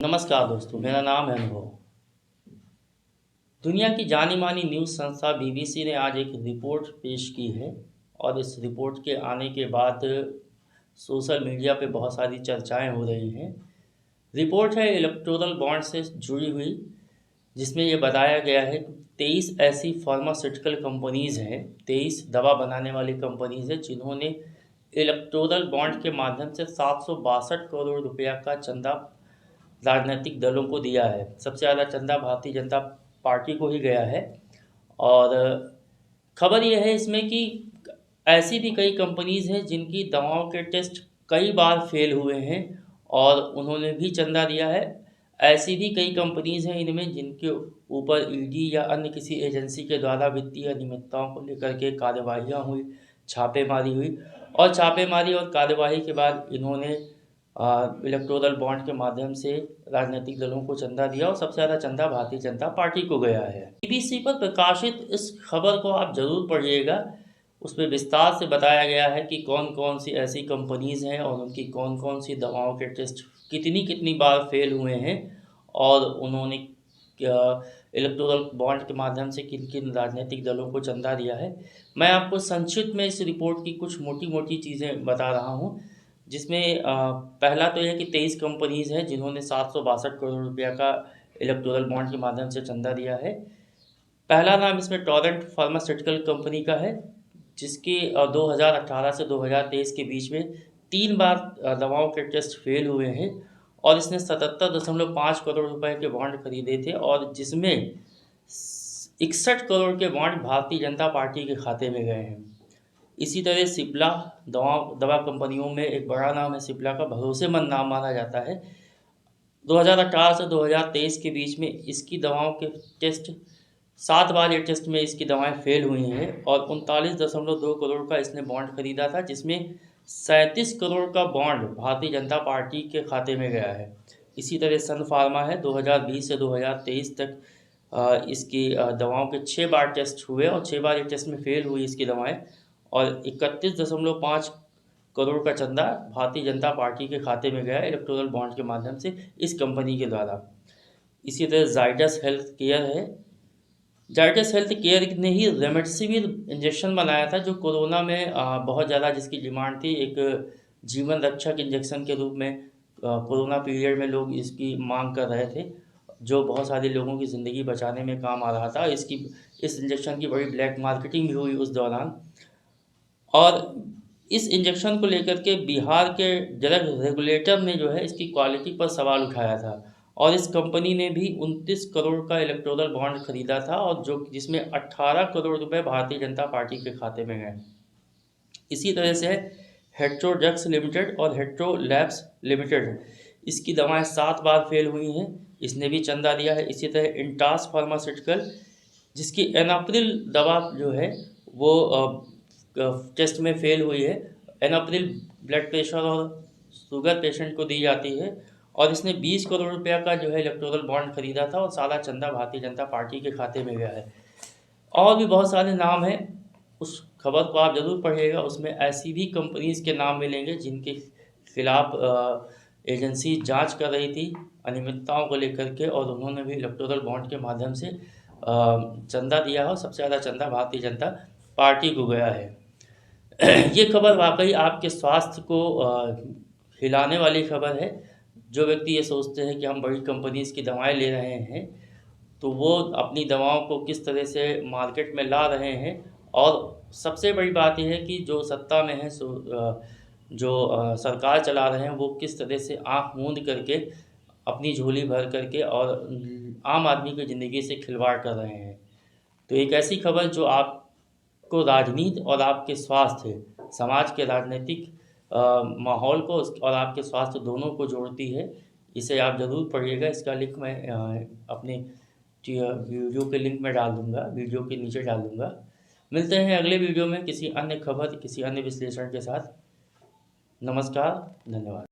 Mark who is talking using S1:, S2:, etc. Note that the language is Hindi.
S1: नमस्कार दोस्तों, मेरा नाम है अनुभव। दुनिया की जानी-मानी न्यूज़ संस्था बीबीसी ने आज एक रिपोर्ट पेश की है और इस रिपोर्ट के आने के बाद सोशल मीडिया पे बहुत सारी चर्चाएं हो रही हैं। रिपोर्ट है इलेक्टोरल बॉन्ड से जुड़ी हुई, जिसमें ये बताया गया है कि 23 ऐसी फार्मास्यूटिकल कंपनीज़ हैं, 23 दवा बनाने वाली कंपनीज़ हैं, जिन्होंने इलेक्टोरल बॉन्ड के माध्यम से 762 करोड़ रुपया का चंदा राजनीतिक दलों को दिया है। सबसे ज़्यादा चंदा भारतीय जनता पार्टी को ही गया है। और खबर ये है इसमें कि ऐसी भी कई कंपनीज़ हैं जिनकी दवाओं के टेस्ट कई बार फेल हुए हैं और उन्होंने भी चंदा दिया है। ऐसी भी कई कंपनीज़ हैं इनमें जिनके ऊपर ईडी या अन्य किसी एजेंसी के द्वारा वित्तीय अनियमितताओं को लेकर के कार्यवाहियाँ हुई, छापेमारी हुई और छापेमारी और कार्यवाही के बाद इन्होंने इलेक्टोरल बॉन्ड के माध्यम से राजनीतिक दलों को चंदा दिया और सबसे ज़्यादा चंदा भारतीय जनता पार्टी को गया है। बीबीसी पर प्रकाशित इस खबर को आप ज़रूर पढ़िएगा। उसमें विस्तार से बताया गया है कि कौन कौन सी ऐसी कंपनीज़ हैं और उनकी कौन कौन सी दवाओं के टेस्ट कितनी कितनी बार फेल हुए हैं और उन्होंने इलेक्टोरल बॉन्ड के माध्यम से किन किन राजनीतिक दलों को चंदा दिया है। मैं आपको संक्षिप्त में इस रिपोर्ट की कुछ मोटी मोटी चीज़ें बता रहा हूँ, जिसमें पहला तो यह कि 23 कंपनीज़ हैं जिन्होंने 762 करोड़ रुपया का इलेक्टोरल बॉन्ड के माध्यम से चंदा दिया है। पहला नाम इसमें टोरेंट फार्मास्यूटिकल कंपनी का है, जिसके 2018 से 2023 के बीच में 3 बार दवाओं के टेस्ट फेल हुए हैं और इसने 77.5 करोड़ रुपए के बॉन्ड खरीदे थे और जिसमें 61 करोड़ के बॉन्ड भारतीय जनता पार्टी के खाते में गए हैं। इसी तरह सिप्ला दवा कंपनियों में एक बड़ा नाम है। सिप्ला का भरोसेमंद नाम माना जाता है। 2018 से 2023 के बीच में इसकी दवाओं के टेस्ट 7 बार ये टेस्ट में इसकी दवाएं फेल हुई हैं और 39.2 करोड़ का इसने बॉन्ड खरीदा था, जिसमें 37 करोड़ का बॉन्ड भारतीय जनता पार्टी के खाते में गया है। इसी तरह सन फार्मा है। 2020 से 2023 तक इसकी दवाओं के 6 बार टेस्ट हुए और 6 बार ये टेस्ट में फेल हुई इसकी दवाएं और 31.5 करोड़ का चंदा भारतीय जनता पार्टी के खाते में गया इलेक्टोरल बॉन्ड के माध्यम से इस कंपनी के द्वारा। इसी तरह जाइडस हेल्थ केयर है। जाइडस हेल्थ केयर ने ही रेमडेसिविर इंजेक्शन बनाया था, जो कोरोना में बहुत ज़्यादा जिसकी डिमांड थी। एक जीवन रक्षक इंजेक्शन के रूप में कोरोना पीरियड में लोग इसकी मांग कर रहे थे, जो बहुत सारे लोगों की ज़िंदगी बचाने में काम आ रहा था। इस इंजेक्शन की बड़ी ब्लैक मार्केटिंग भी हुई उस दौरान और इस इंजेक्शन को लेकर के बिहार के ड्रग रेगुलेटर ने जो है इसकी क्वालिटी पर सवाल उठाया था और इस कंपनी ने भी 29 करोड़ का इलेक्टोरल बॉन्ड खरीदा था और जिसमें 18 करोड़ रुपए भारतीय जनता पार्टी के खाते में गए। इसी तरह से हेट्रो ड्रग्स लिमिटेड और हेट्रो लैब्स लिमिटेड, इसकी दवाएं 7 बार फेल हुई हैं, इसने भी चंदा दिया है। इसी तरह इंटास फार्मास्यूटिकल, जिसकी एनाप्रिल दवा जो है वो टेस्ट में फेल हुई है। एनाप्रिल ब्लड प्रेशर और शुगर पेशेंट को दी जाती है और इसने 20 करोड़ रुपया का जो है इलेक्टोरल बॉन्ड खरीदा था और सारा चंदा भारतीय जनता पार्टी के खाते में गया है। और भी बहुत सारे नाम हैं, उस खबर को आप ज़रूर पढ़िएगा। उसमें ऐसी भी कंपनीज़ के नाम मिलेंगे जिनके खिलाफ एजेंसी जांच कर रही थी अनियमितताओं को लेकर के और उन्होंने भी इलेक्टोरल बॉन्ड के माध्यम से चंदा दिया है और सबसे ज़्यादा चंदा भारतीय जनता पार्टी को गया है। ये खबर वाकई आपके स्वास्थ्य को हिलाने वाली खबर है। जो व्यक्ति ये सोचते हैं कि हम बड़ी कंपनीज़ की दवाएं ले रहे हैं, तो वो अपनी दवाओं को किस तरह से मार्केट में ला रहे हैं। और सबसे बड़ी बात यह है कि जो सत्ता में है जो सरकार चला रहे हैं, वो किस तरह से आँख मूंद करके अपनी झोली भर करके और आम आदमी की ज़िंदगी से खिलवाड़ कर रहे हैं। तो एक ऐसी खबर जो आपको राजनीति और आपके स्वास्थ्य, समाज के राजनीतिक माहौल को और आपके स्वास्थ्य दोनों को जोड़ती है, इसे आप ज़रूर पढ़िएगा। इसका लिंक मैं अपने वीडियो के लिंक में डाल दूँगा, वीडियो के नीचे डाल दूँगा। मिलते हैं अगले वीडियो में किसी अन्य खबर, किसी अन्य विश्लेषण के साथ। नमस्कार, धन्यवाद।